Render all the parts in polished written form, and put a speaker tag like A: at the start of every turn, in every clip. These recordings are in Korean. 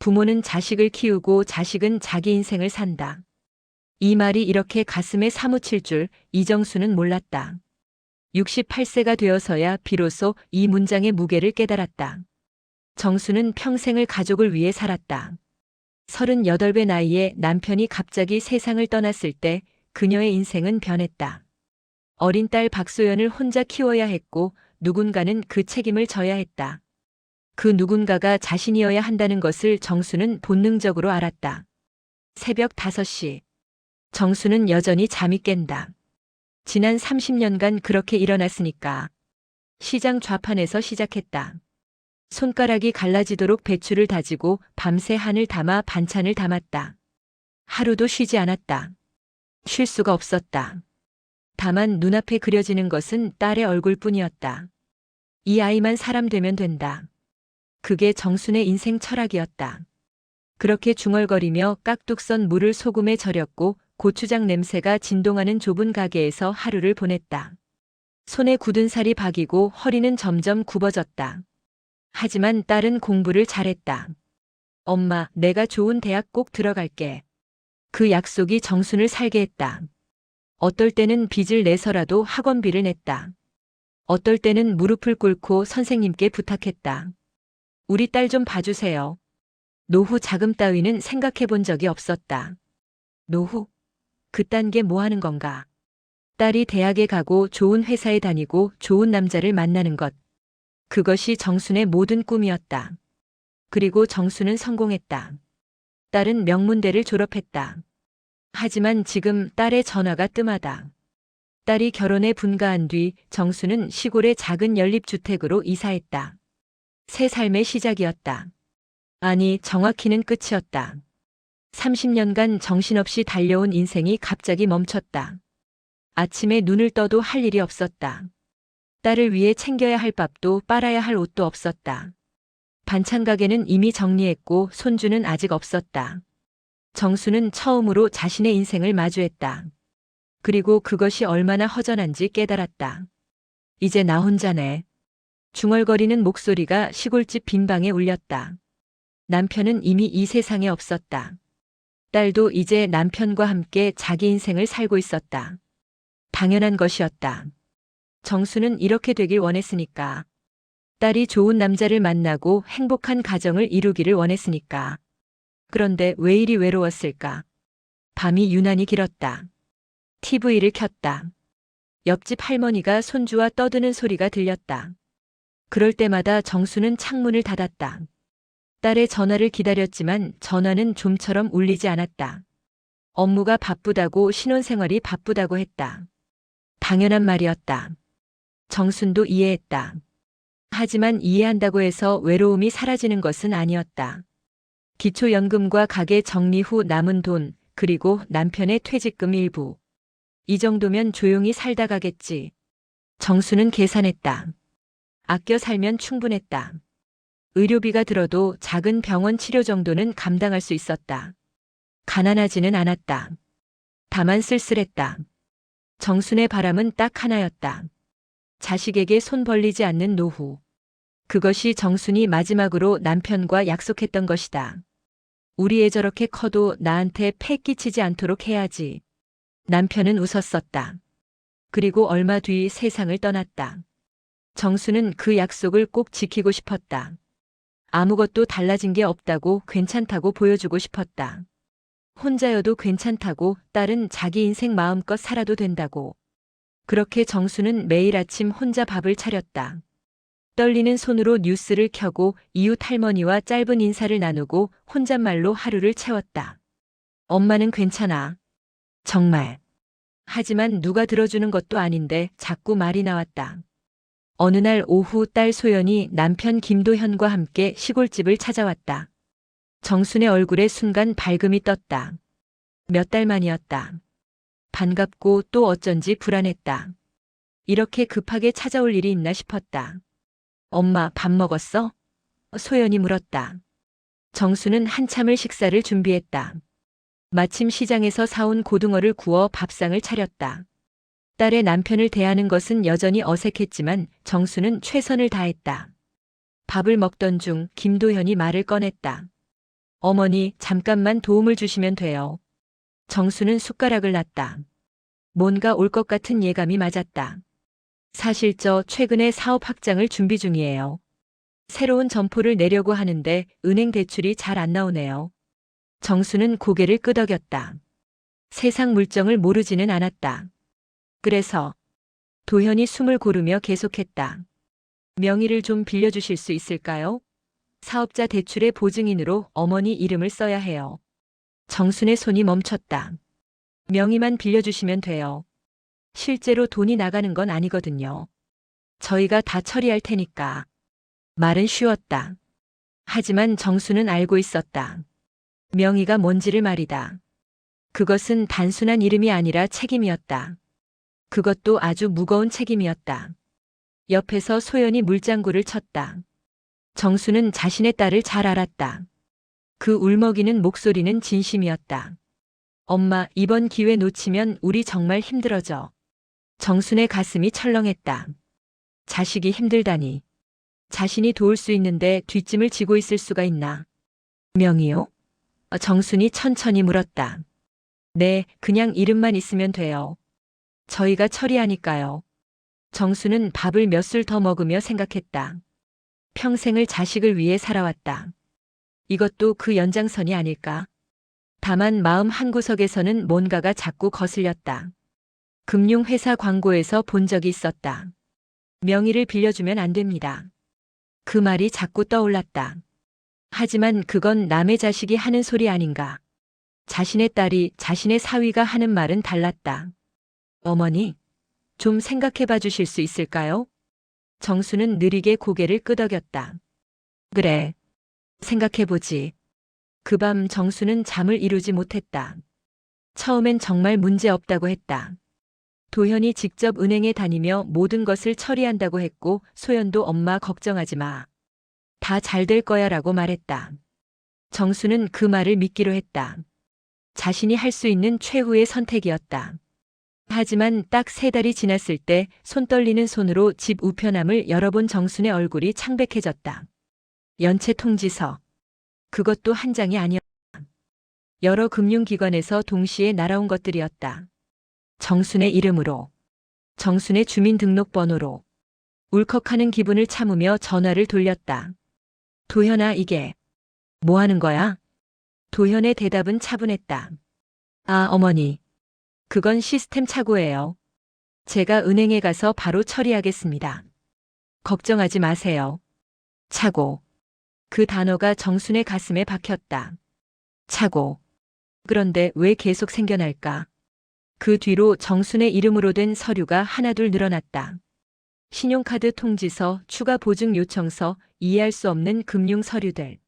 A: 부모는 자식을 키우고 자식은 자기 인생을 산다. 이 말이 이렇게 가슴에 사무칠 줄 이정수는 몰랐다. 68세가 되어서야 비로소 이 문장의 무게를 깨달았다. 정수는 평생을 가족을 위해 살았다. 38배 나이에 남편이 갑자기 세상을 떠났을 때 그녀의 인생은 변했다. 어린 딸 박소연을 혼자 키워야 했고 누군가는 그 책임을 져야 했다. 그 누군가가 자신이어야 한다는 것을 정수는 본능적으로 알았다. 새벽 5시. 정수는 여전히 잠이 깬다. 지난 30년간 그렇게 일어났으니까. 시장 좌판에서 시작했다. 손가락이 갈라지도록 배추를 다지고 밤새 한을 담아 반찬을 담았다. 하루도 쉬지 않았다. 쉴 수가 없었다. 다만 눈앞에 그려지는 것은 딸의 얼굴뿐이었다. 이 아이만 사람 되면 된다. 그게 정순의 인생 철학이었다. 그렇게 중얼거리며 깍둑 썬 물을 소금에 절였고 고추장 냄새가 진동하는 좁은 가게에서 하루를 보냈다. 손에 굳은 살이 박이고 허리는 점점 굽어졌다. 하지만 딸은 공부를 잘했다. 엄마, 내가 좋은 대학 꼭 들어갈게. 그 약속이 정순을 살게 했다. 어떨 때는 빚을 내서라도 학원비를 냈다. 어떨 때는 무릎을 꿇고 선생님께 부탁했다. 우리 딸 좀 봐주세요. 노후 자금 따위는 생각해 본 적이 없었다. 노후? 그딴 게 뭐 하는 건가? 딸이 대학에 가고 좋은 회사에 다니고 좋은 남자를 만나는 것. 그것이 정순의 모든 꿈이었다. 그리고 정순은 성공했다. 딸은 명문대를 졸업했다. 하지만 지금 딸의 전화가 뜸하다. 딸이 결혼에 분가한 뒤 정순은 시골의 작은 연립주택으로 이사했다. 새 삶의 시작이었다. 아니, 정확히는 끝이었다. 30년간 정신없이 달려온 인생이 갑자기 멈췄다. 아침에 눈을 떠도 할 일이 없었다. 딸을 위해 챙겨야 할 밥도 빨아야 할 옷도 없었다. 반찬 가게는 이미 정리했고 손주는 아직 없었다. 정수는 처음으로 자신의 인생을 마주했다. 그리고 그것이 얼마나 허전한지 깨달았다. 이제 나 혼자네. 중얼거리는 목소리가 시골집 빈방에 울렸다. 남편은 이미 이 세상에 없었다. 딸도 이제 남편과 함께 자기 인생을 살고 있었다. 당연한 것이었다. 정수는 이렇게 되길 원했으니까. 딸이 좋은 남자를 만나고 행복한 가정을 이루기를 원했으니까. 그런데 왜 이리 외로웠을까? 밤이 유난히 길었다. TV를 켰다. 옆집 할머니가 손주와 떠드는 소리가 들렸다. 그럴 때마다 정수는 창문을 닫았다. 딸의 전화를 기다렸지만 전화는 좀처럼 울리지 않았다. 업무가 바쁘다고 신혼생활이 바쁘다고 했다. 당연한 말이었다. 정순도 이해했다. 하지만 이해한다고 해서 외로움이 사라지는 것은 아니었다. 기초연금과 가게 정리 후 남은 돈, 그리고 남편의 퇴직금 일부. 이 정도면 조용히 살다 가겠지. 정수는 계산했다. 아껴 살면 충분했다. 의료비가 들어도 작은 병원 치료 정도는 감당할 수 있었다. 가난하지는 않았다. 다만 쓸쓸했다. 정순의 바람은 딱 하나였다. 자식에게 손 벌리지 않는 노후. 그것이 정순이 마지막으로 남편과 약속했던 것이다. 우리 애 저렇게 커도 나한테 폐 끼치지 않도록 해야지. 남편은 웃었었다. 그리고 얼마 뒤 세상을 떠났다. 정수는 그 약속을 꼭 지키고 싶었다. 아무것도 달라진 게 없다고 괜찮다고 보여주고 싶었다. 혼자여도 괜찮다고, 딸은 자기 인생 마음껏 살아도 된다고. 그렇게 정수는 매일 아침 혼자 밥을 차렸다. 떨리는 손으로 뉴스를 켜고 이웃 할머니와 짧은 인사를 나누고 혼잣말로 하루를 채웠다. 엄마는 괜찮아. 정말. 하지만 누가 들어주는 것도 아닌데 자꾸 말이 나왔다. 어느 날 오후 딸 소연이 남편 김도현과 함께 시골집을 찾아왔다. 정순의 얼굴에 순간 밝음이 떴다. 몇 달 만이었다. 반갑고 또 어쩐지 불안했다. 이렇게 급하게 찾아올 일이 있나 싶었다. 엄마, 밥 먹었어? 소연이 물었다. 정수는 한참을 식사를 준비했다. 마침 시장에서 사온 고등어를 구워 밥상을 차렸다. 딸의 남편을 대하는 것은 여전히 어색했지만 정수는 최선을 다했다. 밥을 먹던 중 김도현이 말을 꺼냈다. 어머니, 잠깐만 도움을 주시면 돼요. 정수는 숟가락을 놨다. 뭔가 올 것 같은 예감이 맞았다. 사실 저 최근에 사업 확장을 준비 중이에요. 새로운 점포를 내려고 하는데 은행 대출이 잘 안 나오네요. 정수는 고개를 끄덕였다. 세상 물정을 모르지는 않았다. 그래서 도현이 숨을 고르며 계속했다. 명의를 좀 빌려주실 수 있을까요? 사업자 대출의 보증인으로 어머니 이름을 써야 해요. 정순의 손이 멈췄다. 명의만 빌려주시면 돼요. 실제로 돈이 나가는 건 아니거든요. 저희가 다 처리할 테니까. 말은 쉬웠다. 하지만 정수는 알고 있었다. 명의가 뭔지를 말이다. 그것은 단순한 이름이 아니라 책임이었다. 그것도 아주 무거운 책임이었다. 옆에서 소연이 물장구를 쳤다. 정수는 자신의 딸을 잘 알았다. 그 울먹이는 목소리는 진심이었다. 엄마, 이번 기회 놓치면 우리 정말 힘들어져. 정순의 가슴이 철렁했다. 자식이 힘들다니. 자신이 도울 수 있는데 뒷짐을 지고 있을 수가 있나. 명의요? 정순이 천천히 물었다. 네, 그냥 이름만 있으면 돼요. 저희가 처리하니까요. 정수는 밥을 몇 술 더 먹으며 생각했다. 평생을 자식을 위해 살아왔다. 이것도 그 연장선이 아닐까? 다만 마음 한구석에서는 뭔가가 자꾸 거슬렸다. 금융회사 광고에서 본 적이 있었다. 명의를 빌려주면 안 됩니다. 그 말이 자꾸 떠올랐다. 하지만 그건 남의 자식이 하는 소리 아닌가. 자신의 딸이 자신의 사위가 하는 말은 달랐다. 어머니, 좀 생각해 봐 주실 수 있을까요? 정수는 느리게 고개를 끄덕였다. 그래, 생각해 보지. 그 밤 정수는 잠을 이루지 못했다. 처음엔 정말 문제 없다고 했다. 도현이 직접 은행에 다니며 모든 것을 처리한다고 했고 소연도 엄마 걱정하지 마. 다 잘 될 거야 라고 말했다. 정수는 그 말을 믿기로 했다. 자신이 할 수 있는 최후의 선택이었다. 하지만 딱 3달이 지났을 때 손 떨리는 손으로 집 우편함을 열어본 정순의 얼굴이 창백해졌다. 연체 통지서. 그것도 한 장이 아니었다. 여러 금융기관에서 동시에 날아온 것들이었다. 정순의 이름으로. 정순의 주민등록번호로. 울컥하는 기분을 참으며 전화를 돌렸다. 도현아, 이게 뭐 하는 거야? 도현의 대답은 차분했다. 아, 어머니. 그건 시스템 착오예요. 제가 은행에 가서 바로 처리하겠습니다. 걱정하지 마세요. 착오. 그 단어가 정순의 가슴에 박혔다. 착오. 그런데 왜 계속 생겨날까? 그 뒤로 정순의 이름으로 된 서류가 하나둘 늘어났다. 신용카드 통지서, 추가 보증 요청서, 이해할 수 없는 금융 서류들.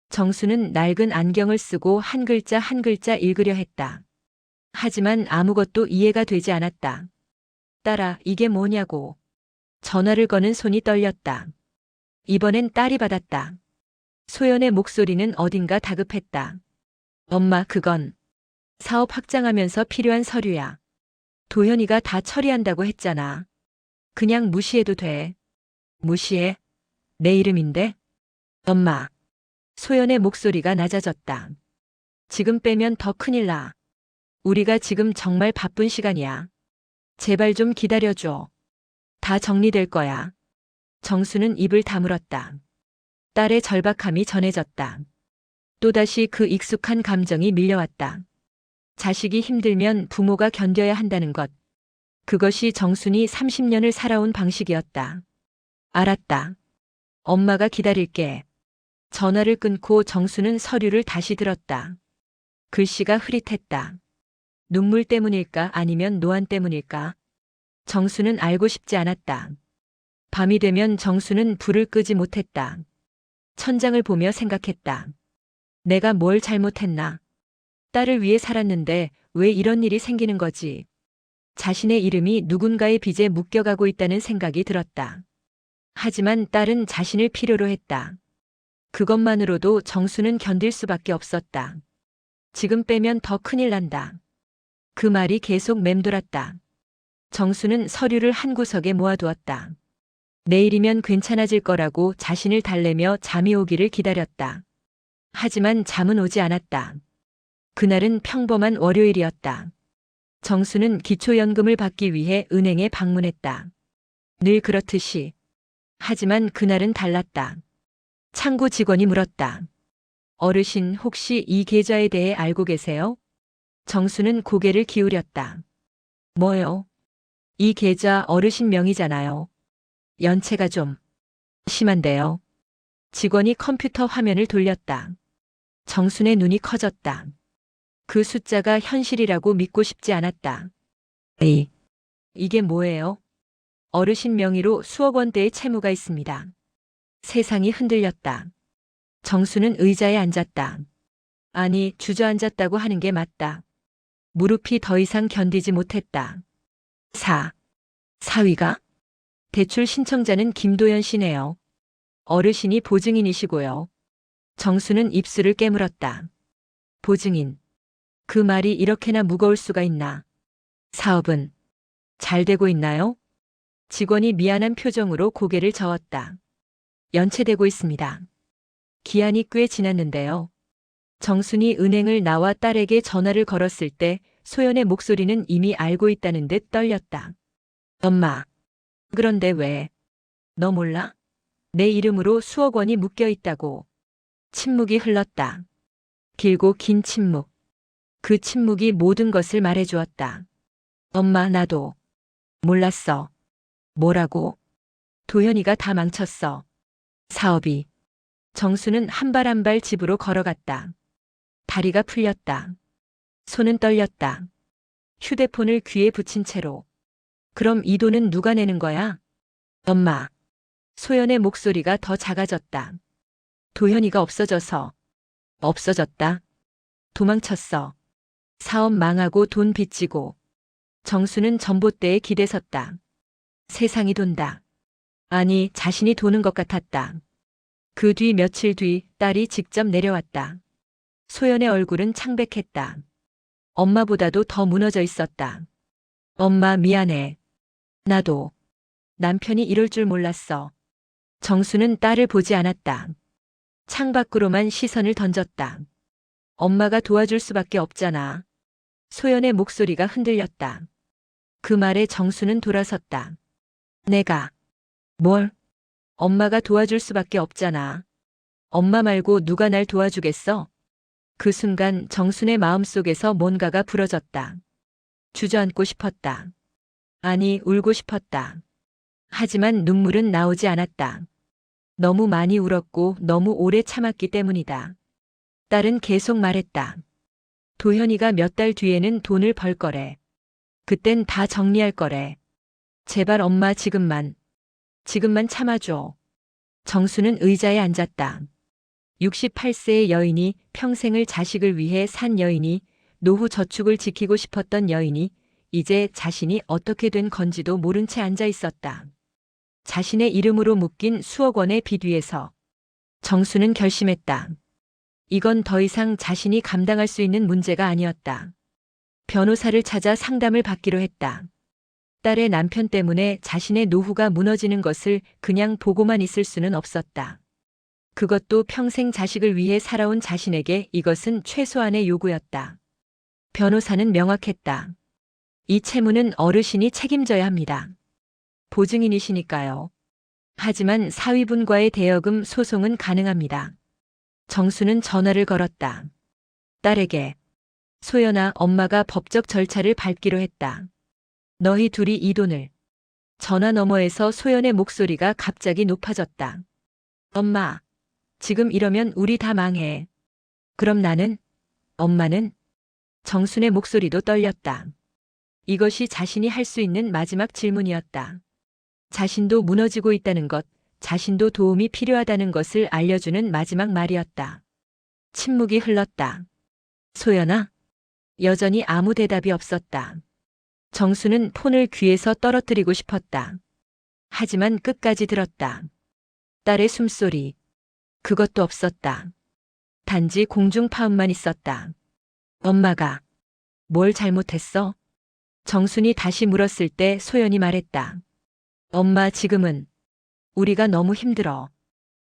A: 정수는 낡은 안경을 쓰고 한 글자 한 글자 읽으려 했다. 하지만 아무것도 이해가 되지 않았다. 딸아, 이게 뭐냐고. 전화를 거는 손이 떨렸다. 이번엔 딸이 받았다. 소연의 목소리는 어딘가 다급했다. 엄마, 그건 사업 확장하면서 필요한 서류야. 도현이가 다 처리한다고 했잖아. 그냥 무시해도 돼. 무시해? 내 이름인데? 엄마. 소연의 목소리가 낮아졌다. 지금 빼면 더 큰일 나. 우리가 지금 정말 바쁜 시간이야. 제발 좀 기다려줘. 다 정리될 거야. 정수는 입을 다물었다. 딸의 절박함이 전해졌다. 또다시 그 익숙한 감정이 밀려왔다. 자식이 힘들면 부모가 견뎌야 한다는 것. 그것이 정순이 30년을 살아온 방식이었다. 알았다. 엄마가 기다릴게. 전화를 끊고 정수는 서류를 다시 들었다. 글씨가 흐릿했다. 눈물 때문일까 아니면 노안 때문일까? 정수는 알고 싶지 않았다. 밤이 되면 정수는 불을 끄지 못했다. 천장을 보며 생각했다. 내가 뭘 잘못했나? 딸을 위해 살았는데 왜 이런 일이 생기는 거지? 자신의 이름이 누군가의 빚에 묶여가고 있다는 생각이 들었다. 하지만 딸은 자신을 필요로 했다. 그것만으로도 정수는 견딜 수밖에 없었다. 지금 빼면 더 큰일 난다. 그 말이 계속 맴돌았다. 정수는 서류를 한 구석에 모아두었다. 내일이면 괜찮아질 거라고 자신을 달래며 잠이 오기를 기다렸다. 하지만 잠은 오지 않았다. 그날은 평범한 월요일이었다. 정수는 기초연금을 받기 위해 은행에 방문했다. 늘 그렇듯이. 하지만 그날은 달랐다. 창구 직원이 물었다. 어르신 혹시 이 계좌에 대해 알고 계세요? 정수는 고개를 기울였다. 뭐요? 이 계좌 어르신 명의잖아요. 연체가 좀 심한데요. 직원이 컴퓨터 화면을 돌렸다. 정순의 눈이 커졌다. 그 숫자가 현실이라고 믿고 싶지 않았다. 에이, 이게 뭐예요? 어르신 명의로 수억 원대의 채무가 있습니다. 세상이 흔들렸다. 정수는 의자에 앉았다. 아니, 주저앉았다고 하는 게 맞다. 무릎이 더 이상 견디지 못했다. 사위가? 대출 신청자는 김도연 씨네요. 어르신이 보증인이시고요. 정수는 입술을 깨물었다. 보증인. 그 말이 이렇게나 무거울 수가 있나? 사업은 잘 되고 있나요? 직원이 미안한 표정으로 고개를 저었다. 연체되고 있습니다. 기한이 꽤 지났는데요. 정순이 은행을 나와 딸에게 전화를 걸었을 때 소연의 목소리는 이미 알고 있다는 듯 떨렸다. 엄마. 그런데 왜? 너 몰라? 내 이름으로 수억 원이 묶여 있다고. 침묵이 흘렀다. 길고 긴 침묵. 그 침묵이 모든 것을 말해주었다. 엄마, 나도 몰랐어. 뭐라고? 도현이가 다 망쳤어. 사업이. 정수는 한 발 한 발 집으로 걸어갔다. 다리가 풀렸다. 손은 떨렸다. 휴대폰을 귀에 붙인 채로. 그럼 이 돈은 누가 내는 거야? 엄마. 소연의 목소리가 더 작아졌다. 도현이가 없어져서. 없어졌다. 도망쳤어. 사업 망하고 돈 빚지고. 정수는 전봇대에 기대섰다. 세상이 돈다. 아니, 자신이 도는 것 같았다. 그 뒤 며칠 뒤 딸이 직접 내려왔다. 소연의 얼굴은 창백했다. 엄마보다도 더 무너져 있었다. 엄마, 미안해. 나도. 남편이 이럴 줄 몰랐어. 정수는 딸을 보지 않았다. 창밖으로만 시선을 던졌다. 엄마가 도와줄 수밖에 없잖아. 소연의 목소리가 흔들렸다. 그 말에 정수는 돌아섰다. 내가. 뭘? 엄마가 도와줄 수밖에 없잖아. 엄마 말고 누가 날 도와주겠어? 그 순간 정순의 마음속에서 뭔가가 부러졌다. 주저앉고 싶었다. 아니, 울고 싶었다. 하지만 눈물은 나오지 않았다. 너무 많이 울었고 너무 오래 참았기 때문이다. 딸은 계속 말했다. 도현이가 몇 달 뒤에는 돈을 벌 거래. 그땐 다 정리할 거래. 제발 엄마 지금만 참아줘. 정수는 의자에 앉았다. 68세의 여인이 평생을 자식을 위해 산 여인이 노후 저축을 지키고 싶었던 여인이 이제 자신이 어떻게 된 건지도 모른 채 앉아 있었다. 자신의 이름으로 묶인 수억 원의 빚 위에서 정수는 결심했다. 이건 더 이상 자신이 감당할 수 있는 문제가 아니었다. 변호사를 찾아 상담을 받기로 했다. 딸의 남편 때문에 자신의 노후가 무너지는 것을 그냥 보고만 있을 수는 없었다. 그것도 평생 자식을 위해 살아온 자신에게 이것은 최소한의 요구였다. 변호사는 명확했다. 이 채무는 어르신이 책임져야 합니다. 보증인이시니까요. 하지만 사위분과의 대여금 소송은 가능합니다. 정수는 전화를 걸었다. 딸에게. 소연아, 엄마가 법적 절차를 밟기로 했다. 너희 둘이 이 돈을. 전화 너머에서 소연의 목소리가 갑자기 높아졌다. 엄마, 지금 이러면 우리 다 망해. 그럼 나는? 엄마는? 정순의 목소리도 떨렸다. 이것이 자신이 할 수 있는 마지막 질문이었다. 자신도 무너지고 있다는 것, 자신도 도움이 필요하다는 것을 알려주는 마지막 말이었다. 침묵이 흘렀다. 소연아? 여전히 아무 대답이 없었다. 정수는 폰을 귀에서 떨어뜨리고 싶었다. 하지만 끝까지 들었다. 딸의 숨소리. 그것도 없었다. 단지 공중파음만 있었다. 엄마가 뭘 잘못했어? 정순이 다시 물었을 때 소연이 말했다. 엄마, 지금은 우리가 너무 힘들어.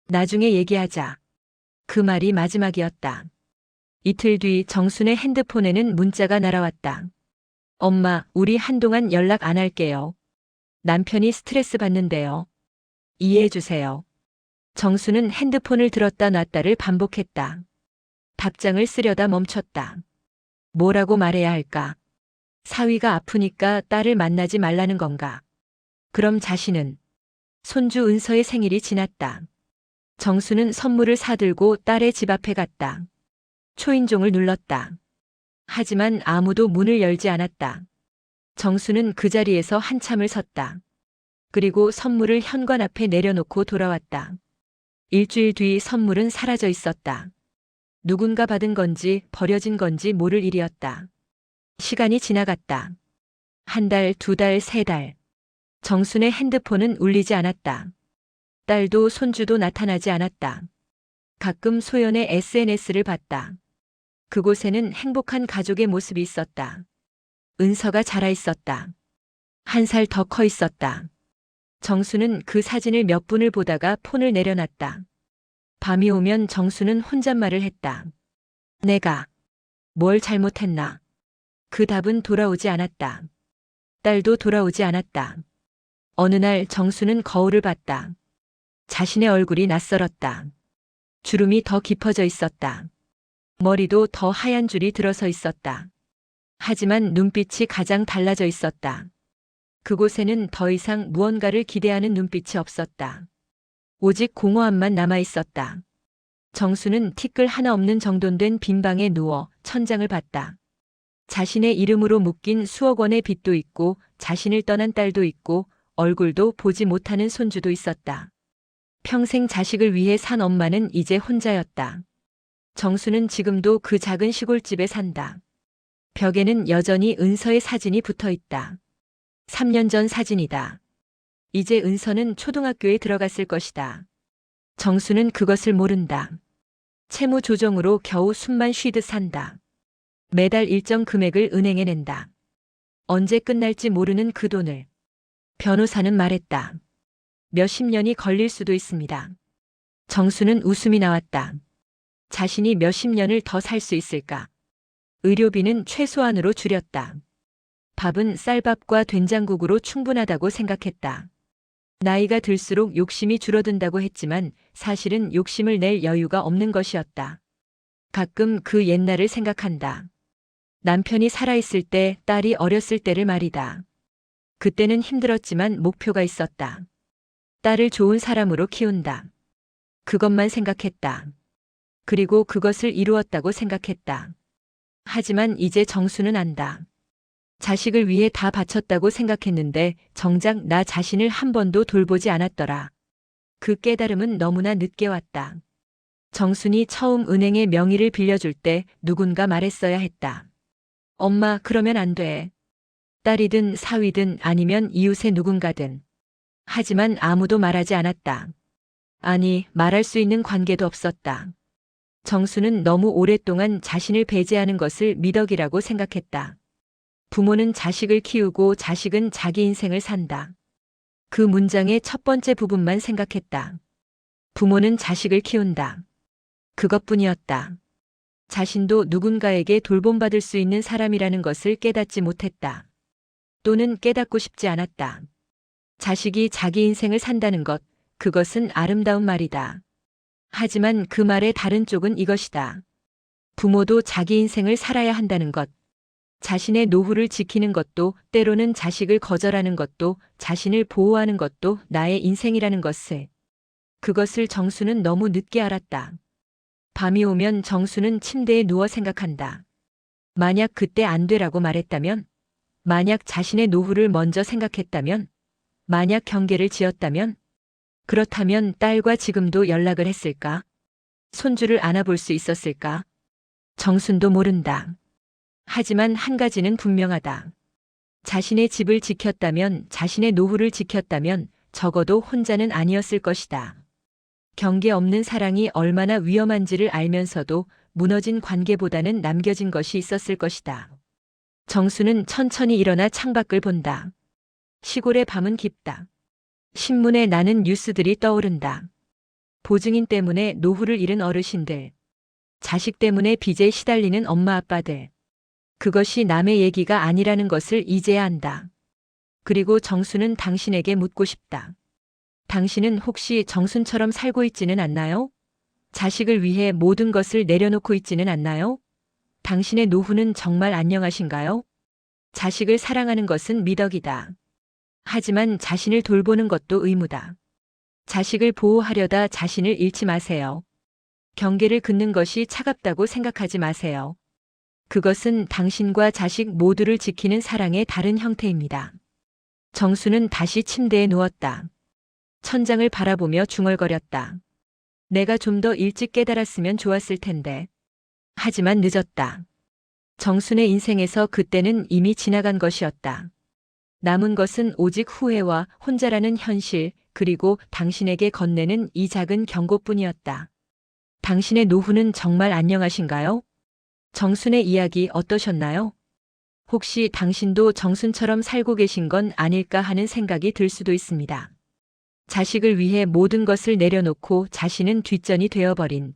A: 나중에 얘기하자. 그 말이 마지막이었다. 이틀 뒤 정순의 핸드폰에는 문자가 날아왔다. 엄마, 우리 한동안 연락 안 할게요. 남편이 스트레스 받는데요. 이해해 주세요. 정수는 핸드폰을 들었다 놨다를 반복했다. 답장을 쓰려다 멈췄다. 뭐라고 말해야 할까? 사위가 아프니까 딸을 만나지 말라는 건가? 그럼 자신은? 손주 은서의 생일이 지났다. 정수는 선물을 사들고 딸의 집 앞에 갔다. 초인종을 눌렀다. 하지만 아무도 문을 열지 않았다. 정수는 그 자리에서 한참을 섰다. 그리고 선물을 현관 앞에 내려놓고 돌아왔다. 일주일 뒤 선물은 사라져 있었다. 누군가 받은 건지 버려진 건지 모를 일이었다. 시간이 지나갔다. 한 달, 두 달, 세 달. 정순의 핸드폰은 울리지 않았다. 딸도 손주도 나타나지 않았다. 가끔 소연의 SNS를 봤다. 그곳에는 행복한 가족의 모습이 있었다. 은서가 자라 있었다. 한 살 더 커 있었다. 정수는 그 사진을 몇 분을 보다가 폰을 내려놨다. 밤이 오면 정수는 혼잣말을 했다. 내가 뭘 잘못했나? 그 답은 돌아오지 않았다. 딸도 돌아오지 않았다. 어느 날 정수는 거울을 봤다. 자신의 얼굴이 낯설었다. 주름이 더 깊어져 있었다. 머리도 더 하얀 줄이 들어서 있었다. 하지만 눈빛이 가장 달라져 있었다. 그곳에는 더 이상 무언가를 기대하는 눈빛이 없었다. 오직 공허함만 남아 있었다. 정수는 티끌 하나 없는 정돈된 빈 방에 누워 천장을 봤다. 자신의 이름으로 묶인 수억 원의 빚도 있고 자신을 떠난 딸도 있고 얼굴도 보지 못하는 손주도 있었다. 평생 자식을 위해 산 엄마는 이제 혼자였다. 정수는 지금도 그 작은 시골집에 산다. 벽에는 여전히 은서의 사진이 붙어 있다. 3년 전 사진이다. 이제 은서는 초등학교에 들어갔을 것이다. 정수는 그것을 모른다. 채무 조정으로 겨우 숨만 쉬듯 산다. 매달 일정 금액을 은행에 낸다. 언제 끝날지 모르는 그 돈을. 변호사는 말했다. 몇십 년이 걸릴 수도 있습니다. 정수는 웃음이 나왔다. 자신이 몇십 년을 더 살 수 있을까? 의료비는 최소한으로 줄였다. 밥은 쌀밥과 된장국으로 충분하다고 생각했다. 나이가 들수록 욕심이 줄어든다고 했지만 사실은 욕심을 낼 여유가 없는 것이었다. 가끔 그 옛날을 생각한다. 남편이 살아있을 때, 딸이 어렸을 때를 말이다. 그때는 힘들었지만 목표가 있었다. 딸을 좋은 사람으로 키운다. 그것만 생각했다. 그리고 그것을 이루었다고 생각했다. 하지만 이제 정수는 안다. 자식을 위해 다 바쳤다고 생각했는데 정작 나 자신을 한 번도 돌보지 않았더라. 그 깨달음은 너무나 늦게 왔다. 정순이 처음 은행에 명의를 빌려줄 때 누군가 말했어야 했다. 엄마, 그러면 안 돼. 딸이든 사위든 아니면 이웃의 누군가든. 하지만 아무도 말하지 않았다. 아니, 말할 수 있는 관계도 없었다. 정수는 너무 오랫동안 자신을 배제하는 것을 미덕이라고 생각했다. 부모는 자식을 키우고 자식은 자기 인생을 산다. 그 문장의 첫 번째 부분만 생각했다. 부모는 자식을 키운다. 그것뿐이었다. 자신도 누군가에게 돌봄받을 수 있는 사람이라는 것을 깨닫지 못했다. 또는 깨닫고 싶지 않았다. 자식이 자기 인생을 산다는 것, 그것은 아름다운 말이다. 하지만 그 말의 다른 쪽은 이것이다. 부모도 자기 인생을 살아야 한다는 것. 자신의 노후를 지키는 것도 때로는 자식을 거절하는 것도 자신을 보호하는 것도 나의 인생이라는 것을. 그것을 정수는 너무 늦게 알았다. 밤이 오면 정수는 침대에 누워 생각한다. 만약 그때 안 되라고 말했다면? 만약 자신의 노후를 먼저 생각했다면? 만약 경계를 지었다면? 그렇다면 딸과 지금도 연락을 했을까? 손주를 안아볼 수 있었을까? 정순도 모른다. 하지만 한 가지는 분명하다. 자신의 집을 지켰다면, 자신의 노후를 지켰다면 적어도 혼자는 아니었을 것이다. 경계 없는 사랑이 얼마나 위험한지를 알면서도 무너진 관계보다는 남겨진 것이 있었을 것이다. 정수는 천천히 일어나 창밖을 본다. 시골의 밤은 깊다. 신문에 나는 뉴스들이 떠오른다. 보증인 때문에 노후를 잃은 어르신들, 자식 때문에 빚에 시달리는 엄마 아빠들. 그것이 남의 얘기가 아니라는 것을 이제야 안다. 그리고 정수는 당신에게 묻고 싶다. 당신은 혹시 정순처럼 살고 있지는 않나요? 자식을 위해 모든 것을 내려놓고 있지는 않나요? 당신의 노후는 정말 안녕하신가요? 자식을 사랑하는 것은 미덕이다. 하지만 자신을 돌보는 것도 의무다. 자식을 보호하려다 자신을 잃지 마세요. 경계를 긋는 것이 차갑다고 생각하지 마세요. 그것은 당신과 자식 모두를 지키는 사랑의 다른 형태입니다. 정수는 다시 침대에 누웠다. 천장을 바라보며 중얼거렸다. 내가 좀 더 일찍 깨달았으면 좋았을 텐데. 하지만 늦었다. 정순의 인생에서 그때는 이미 지나간 것이었다. 남은 것은 오직 후회와 혼자라는 현실, 그리고 당신에게 건네는 이 작은 경고뿐이었다. 당신의 노후는 정말 안녕하신가요? 정순의 이야기 어떠셨나요? 혹시 당신도 정순처럼 살고 계신 건 아닐까 하는 생각이 들 수도 있습니다. 자식을 위해 모든 것을 내려놓고 자신은 뒷전이 되어버린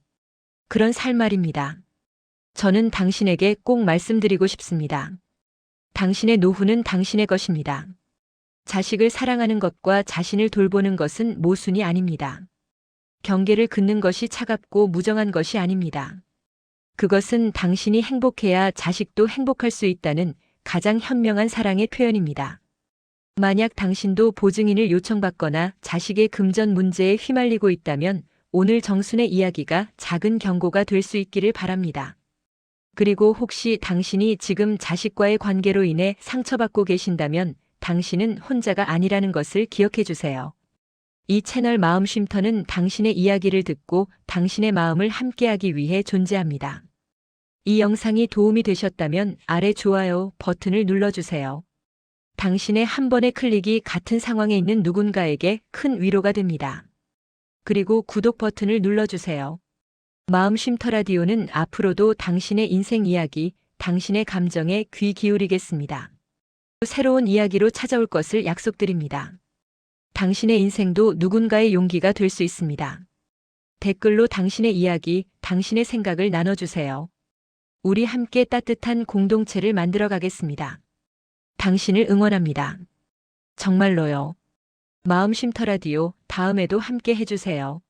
A: 그런 살 말입니다. 저는 당신에게 꼭 말씀드리고 싶습니다. 당신의 노후는 당신의 것입니다. 자식을 사랑하는 것과 자신을 돌보는 것은 모순이 아닙니다. 경계를 긋는 것이 차갑고 무정한 것이 아닙니다. 그것은 당신이 행복해야 자식도 행복할 수 있다는 가장 현명한 사랑의 표현입니다. 만약 당신도 보증인을 요청받거나 자식의 금전 문제에 휘말리고 있다면 오늘 정순의 이야기가 작은 경고가 될 수 있기를 바랍니다. 그리고 혹시 당신이 지금 자식과의 관계로 인해 상처받고 계신다면 당신은 혼자가 아니라는 것을 기억해 주세요. 이 채널 마음쉼터는 당신의 이야기를 듣고 당신의 마음을 함께하기 위해 존재합니다. 이 영상이 도움이 되셨다면 아래 좋아요 버튼을 눌러주세요. 당신의 한 번의 클릭이 같은 상황에 있는 누군가에게 큰 위로가 됩니다. 그리고 구독 버튼을 눌러주세요. 마음쉼터 라디오는 앞으로도 당신의 인생 이야기, 당신의 감정에 귀 기울이겠습니다. 새로운 이야기로 찾아올 것을 약속드립니다. 당신의 인생도 누군가의 용기가 될 수 있습니다. 댓글로 당신의 이야기, 당신의 생각을 나눠주세요. 우리 함께 따뜻한 공동체를 만들어 가겠습니다. 당신을 응원합니다. 정말로요. 마음쉼터 라디오 다음에도 함께 해주세요.